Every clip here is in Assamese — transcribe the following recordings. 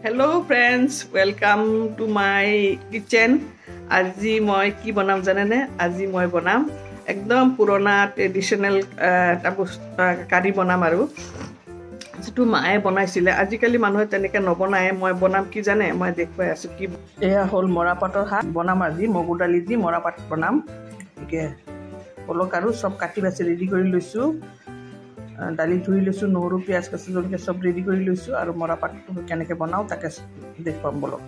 Hello friends, welcome to my kitchen. আজি মই কি বনাম জানেনে? আজি মই বনাম একদম পুৰণা ট্ৰেডিশনাল এটা কাৰি বনাম আৰু যেটো মায়ে বনাইছিলে আজিকালি মানুহে তেনেকে নবনায় মই বনাম কি জানে মই দেখুৱাই আছো কি এয়া হল মৰাপাটৰ শাক বনাম আজি মগু দালি দি মৰাপাট বনাম ঠিক পলক আৰু সব কাটি বাছি ৰেডি কৰি লৈছো দালি ধুই লৈছো নহৰু পিয়াজ কাটি জলকীয়া সব ৰেডি কৰি লৈছো আৰু মৰাপাটটো কেনেকে বনাও তাকে দেখুৱাম বলক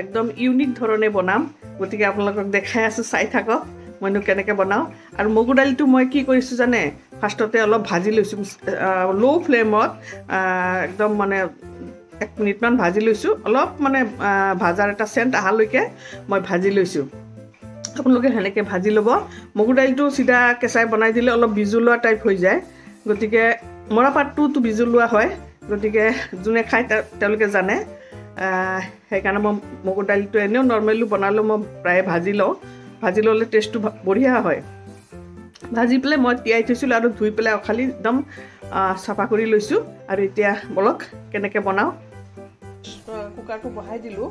একদম ইউনিক ধৰণে বনাম গতিকে আপোনালোকক দেখাই আছো চাই থাকক মইনো কেনেকে বনাও আৰু মগু দালিটো মই কি কৰিছো জানে ফাৰ্ষ্টতে অলপ ভাজি লৈছো লো ফ্লেমত একদম মানে 1 মিনিট মান ভাজি লৈছো অলপ মানে ভাজাৰ এটা সেন্ট আহালৈকে মই ভাজি লৈছো আপোনালোকে হেনেকে ভাজি লব মগু দালিটো সিধা কেঁচাই বনাই দিলে অলপ বিজুলোৱা টাইপ হৈ যায় গতিকে মৰাপাটটো তো বিজুলোৱা হয় গতিকে জুনে খাই তেওঁলোকে জানে সেইকাৰণে মই মগু দালিটো এনেও নৰমালি বনালো মই প্ৰায় ভাজি ললে টেষ্টটো বঢ়িয়া হয় ভাজি পেলে মই তিয়াই থৈছিল আৰু ধুই পেলে খালি একদম সাফা কৰি লৈছো আৰু এতিয়া বলক কেনেকে বনাও কুকাৰটো বহাই দিলো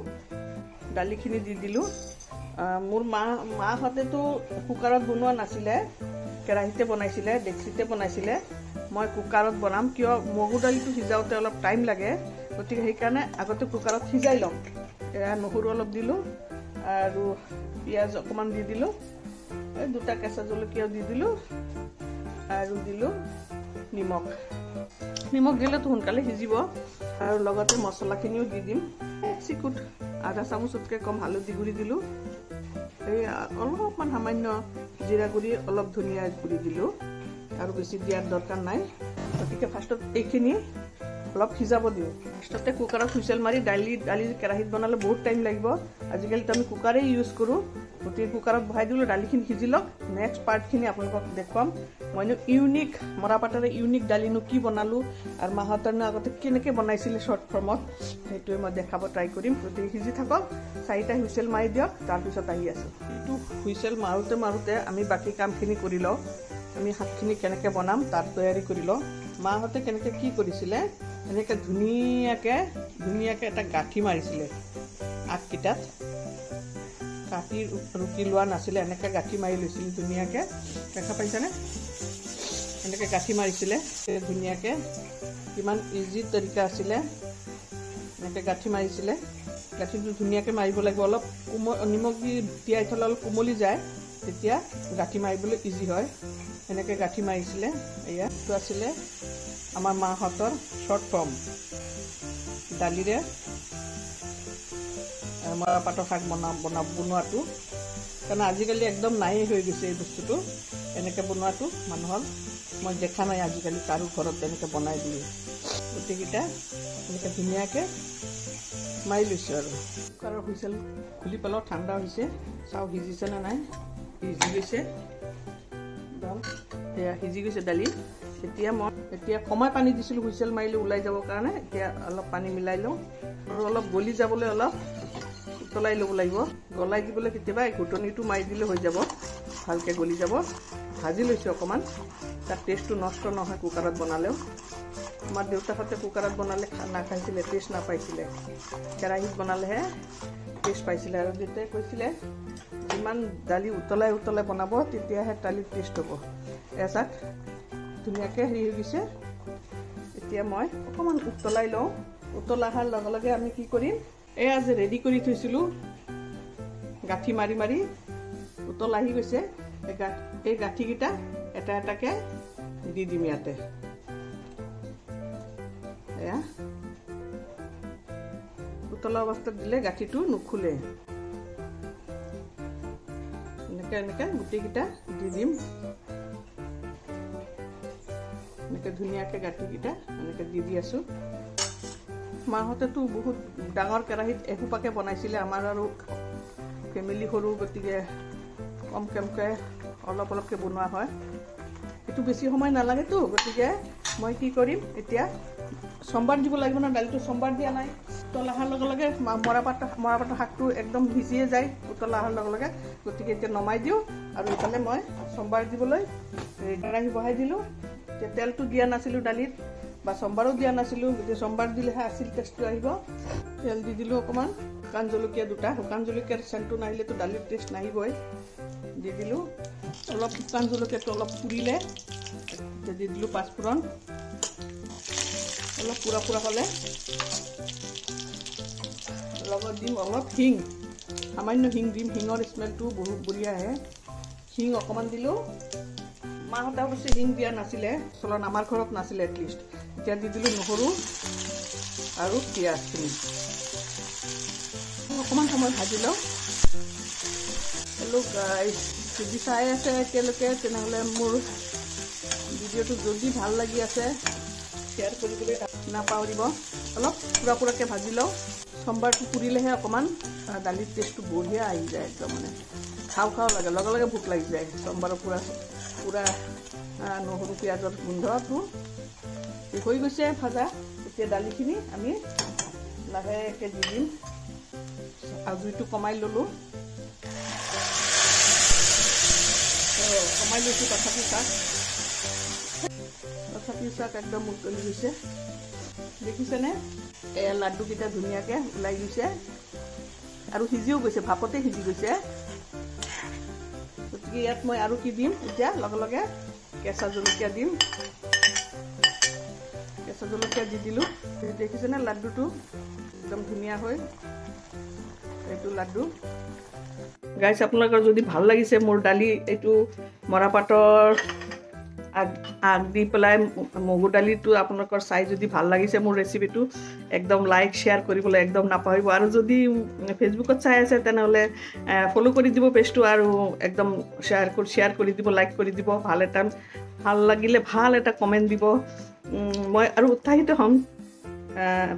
দালিখিনি দি দিলো মোৰ মা হতেতো কুকাৰত বনোৱা নাছিলে কেৰাহিতে বনাইছিলে ডেক্সিতে বনাইছিলে মই কুকাৰত বনাম কিয় মগু দালিটো সিজাওতে অলপ টাইম লাগে গতিকে সেইকাৰণে আগতে কুকাৰত সিজাই লম এয়া নহৰু অলপ দিলো আৰু পিয়াজ অকমান দি দিলো দুটা কেঁচা জলকীয়া দি দিলো আৰু দিলো নিমখ দিলে তো সোনকালে সিজিব আৰু লগতে মছলাখিনিও দি দিম চিকুট আধা চামুচতকৈ কম হালধি গুড়ি দিলো এই অলপমান সামান্য জিৰা গুড়ি অলপ ধনিয়া গুড়ি দিলো আৰু বেছি দিয়াৰ দৰকাৰ নাই গতিকে ফাৰ্ষ্টত এইখিনি অলপ সিজাব দিও ফাৰ্ষ্টতে কুকাৰত হুইসেল মাৰি দালি কেৰাহিত বনালে বহুত টাইম লাগিব আজিকালি তো আমি কুকাৰে ইউজ কৰো গতিকে কুকাৰত বহাই দিলো দালিখিনি সিজিলক নেক্সট পাৰ্টখিনি আপোনালোকক দেখুৱাম মইনো ইউনিক মৰাপাটৰে ইউনিক দালিনো কি বনালো আৰু মাহতৰনো আগতে কেনেকে বনাইছিল শৰ্ট ফৰ্মত সেইটোৱে মই দেখাব ট্ৰাই কৰিম গতিকে সিজি থাকক 4টা হুইসেল মাৰি দিয়ক তাৰ পিছত আহি আছো এইটো হুইসেল মাৰোতে আমি বাকি কামখিনি কৰি লও আমি হাতখিনি কেনেকে বনাম তাৰ তৈয়াৰী কৰি লও মাহতে কেনেকে কি কৰিছিলে এনেকে ধুনিয়াকে এটা গাঠি মাৰিছিলে আগকিটাত কাটি ৰুকি লোৱা নাছিলে এনেকে গাঠি মাৰি লৈছিল ধুনিয়াকে দেখা পাইছানে এনেকে গাঠি মাৰিছিলে ধুনিয়াকে কিমান ইজি তৰিকা আছিলে এনেকে গাঠি মাৰিছিলে গাঠিটো ধুনিয়াকে মাৰিব লাগিব অলপ নিমখ দি তিয়াই থলে অলপ কোমলি যায় তেতিয়া গাঠি মাৰিবলৈ ইজি হয় এনেকে গাঠি মাৰিছিলে এয়া তো আছিলে আমাৰ মাহতৰ শৰ্ট ফৰ্ম দালিৰে মৰাপাটৰ শাক বনোৱাটো কাৰণ আজিকালি একদম নাই হৈ গৈছে এই বস্তুটো এনেকে বনোৱাটো মানুহৰ মই দেখা নাই আজিকালি কাৰো ঘৰত এনেকে বনাই দিয়ে গতিকেটা এনেকে ধুনিয়াকে মাৰি লৈছো আৰু কুকাৰৰ হুইসেল খুলি পেলাও ঠাণ্ডা হৈছে চাও সিজিছে না নাই সিজি গৈছে সিজি গৈছে দালি এতিয়া কমাই পানী দিছিলো হুইসেল মাৰিলে ওলাই যাব কাৰণে এতিয়া অলপ পানী মিলাই লওঁ আৰু অলপ গলি যাবলৈ অলপ উতলাই ল'ব লাগিব গলাই দিবলৈ কেতিয়াবা ঘুটনিটো মাৰি দিলে হৈ যাব ভালকে গলি যাব ভাজি লৈছো অকমান তাৰ টেষ্টটো নষ্ট নহয় কুকাৰত বনালেও আমাৰ দেউতাহঁতে কুকাৰত বনালে খানা খাইছিলে টেষ্ট নাপাইছিলে কেৰাহিত বনালেহে টেষ্ট পাইছিলে আৰু দেউতাই কৈছিলে যিমান দালি উতলাই বনাব তেতিয়াহে দালিৰ টেষ্ট হ'ব এসাত ধুনীয়াকে হেৰি হৈ গৈছে এতিয়া মই অকমান উতলাই লওঁ উতলাহাৰ লগে লগে আমি কি কৰিম এয়া যে ৰেডি কৰি থৈছিলো গাঠি মাৰি উতল আহি গৈছে এই গাঠিকেইটা এটা এটাকে দি দিম ইয়াতে এয়া উতলা অৱস্থাত দিলে গাঠিটো নুখুলে এনেকে গুটিকেইটা দি দিম এনেকে ধুনীয়াকে গাঠিকেইটা এনেকে দি আছো মাহতেতো বহুত ডাঙৰ কেৰাহিত এহুপাকে বনাইছিলে আমাৰ আৰু ফেমিলি সৰু গতিকে কমকে অলপকে বনোৱা হয় এটো বেছি সময় নালাগেতো গতিকে মই কি কৰিম এতিয়া সম্বাৰ দিব লাগিব না দালিটো সম্বাৰ দিয়া নাই উতলাহাৰ লগে লগে মৰাপাটৰ শাকটো একদম ভিজিয়ে যায় উতলাহাৰ লগে লগে গতিকে এতিয়া নমাই দিও আৰু ইফালে মই সম্বাৰ দিবলৈ কেৰাহি বহাই দিলো তেলটো দিয়া নাছিলো দালিত বা সোমবাৰো দিয়া নাছিলোঁ, গতিকে সোমবাৰ দিলেহে আছিল টেষ্টটো আহিব। তেল দি দিলোঁ অকণমান, শুকান জলকীয়া দুটা, শুকান জলকীয়াৰ চেণ্টটো নাহিলেতো দালিৰ টেষ্ট নাহিবই। দি দিলোঁ অলপ শুকান জলকীয়াটো অলপ পুৰিলে দি দিলোঁ পাঁচফোৰণ, অলপ পুৰা পুৰা হ'লে লগত দিম অলপ হিং, সামান্য হিং দিম, হিঙৰ স্মেলটো বহুত বঢ়িয়া আহে। হিং অকণমান দিলোঁ, মাহঁতে অৱশ্যে হিং দিয়া নাছিলে, চলন আমাৰ ঘৰত নাছিলে এটলিষ্ট। এতিয়া দি দিলোঁ নহৰু আৰু পিঁয়াজখিনি, অকণমান সময় ভাজি লওঁ। হেল্ল' গাইজ, যদি চাই আছে এতিয়ালৈকে তেনেহ'লে মোৰ ভিডিঅ'টো যদি ভাল লাগি আছে শ্বেয়াৰ কৰিবলৈ নাপাহৰিব। অলপ পুৰা পুৰাকৈ ভাজি লওঁ। সোমবাৰটো পুৰিলেহে অকণমান দালিৰ টেষ্টটো বঢ়িয়া আহি যায়, একদম মানে খাওঁ খাওঁ লাগে, লগে লগে ভোক লাগি যায়। সোমবাৰৰ পুৰা নহৰু পিঁয়াজৰ গোন্ধটো হৈ গৈছে ভাজা। এতিয়া দালিখিনি আমি লাহেকৈ দি দিম আৰু জুইটো কমাই ল'লোঁ, কমাই লৈছোঁ। তথাপিও চাক একদম উতলি গৈছে, দেখিছেনে? এয়া লাড্ডুকেইটা ধুনীয়াকৈ ওলাই গৈছে আৰু সিজিও গৈছে, ভাপতে সিজি গৈছে। গতিকে ইয়াত মই আৰু কি দিম, এতিয়া লগে লগে কেঁচা জলকীয়া দিম। কেঁচা জলকীয়া দি দিলোঁ, দেখিছেনে লাড্ডুটো একদম ধুনীয়া হৈ, এইটো লাড্ডু। গাইজ, আপোনালোকৰ যদি ভাল লাগিছে মোৰ দালি, এইটো মৰাপাটৰ আগ দি পেলাই মগু দালিটো আপোনালোকৰ চাই যদি ভাল লাগিছে মোৰ ৰেচিপিটো, একদম লাইক শ্বেয়াৰ কৰিবলৈ একদম নাপাহৰিব। আৰু যদি ফেচবুকত চাই আছে তেনেহ'লে ফ'ল' কৰি দিব পেজটো আৰু একদম শ্বেয়াৰ কৰি দিব, লাইক কৰি দিব। ভাল লাগিলে ভাল এটা কমেণ্ট দিব, মই আৰু উৎসাহিত হ'ম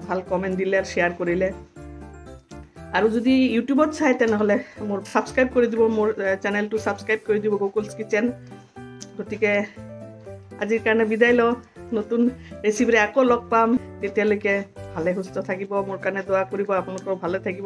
ভাল কমেণ্ট দিলে আৰু শ্বেয়াৰ কৰিলে। আৰু যদি ইউটিউবত চাই তেনেহ'লে মোৰ ছাবস্ক্ৰাইব কৰি দিব, মোৰ চেনেলটো ছাবস্ক্ৰাইব কৰি দিব, গকুলছ কিচেন। গতিকে আজিৰ কাৰণে বিদায় লওঁ, নতুন ৰেচিপিৰে আকৌ লগ পাম। তেতিয়ালৈকে ভালে সুস্থ থাকিব, মোৰ কাৰণে দোৱা কৰিব, আপোনালোকৰ ভালে থাকিব।